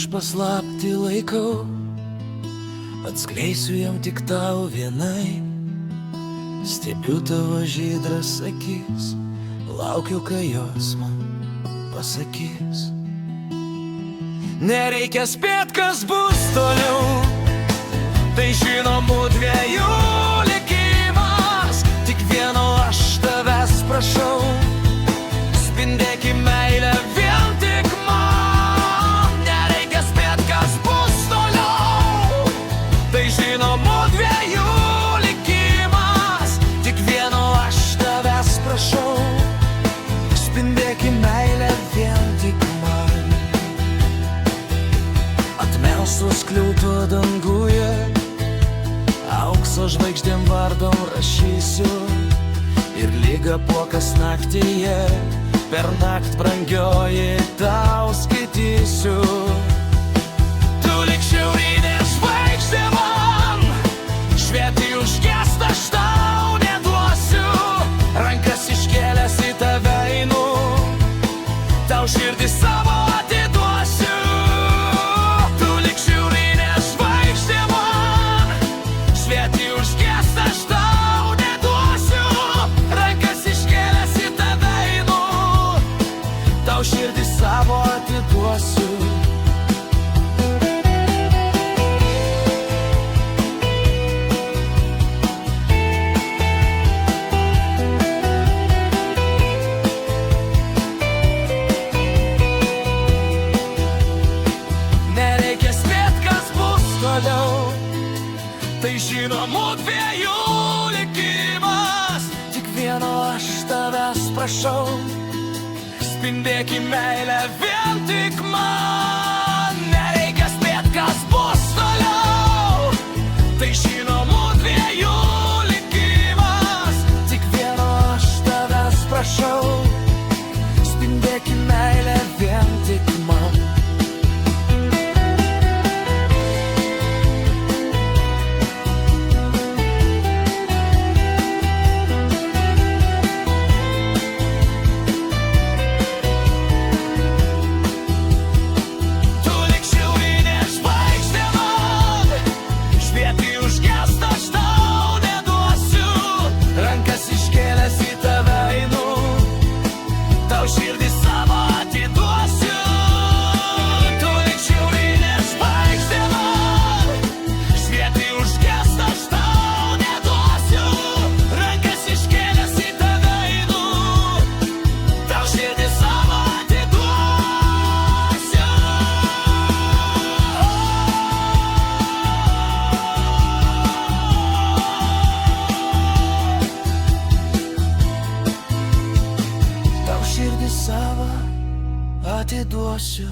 aš paslapti laikau, atskleisiu jam tik tau vienai. Stebiu tavo žydras akis, laukiu, kai jos man pasakys. Nereikia spėt, kas bus toliau, tai žinomų dviejų likimas. Tik vieno aš tavęs prašau, spindėki meilę vien tik man. Nereikia spėt, kas bus toliau, tai žinomų dviejų likimas. Tik vieno aš tavęs prašau, spindėki meilę vien tik man. Atmelstos skliauto danguje, aukso žvaigždėm vardom rašysiu. Ir lyga puokas naktyje, per nakt brangioji tau skaitysiu. Tu lyg šiaurinė žvaigždė man, švieti užgest aš tau neduosiu. Rankas iškėlęs į tave einu, tau širdį savo atiduosiu. Tu lyg šiaurinė žvaigždė man, švieti užgest aš tau neduosiu. Rankas iškėlęs į tave einu, tau širdį savo atiduosiu. Nereikia spėt, kas bus toliau, tai žinomų dviejų likimas. Tik vieno aš tavęs prašau, spindėki meilę vien tik man. Nereikia spėt, kas bus toliau, tai žinomų dviejų likimas. Tik vieno aš tavęs prašau, spindėki meilę vien tik man. Širdį savo atiduosiu. Tu lyg šiaurinė žvaigždė man, švieti užgest aš tau neduosiu. Rankas iškėlęs į tave einu, tau širdį savo atiduosiu. Tau širdį savo atiduosiu.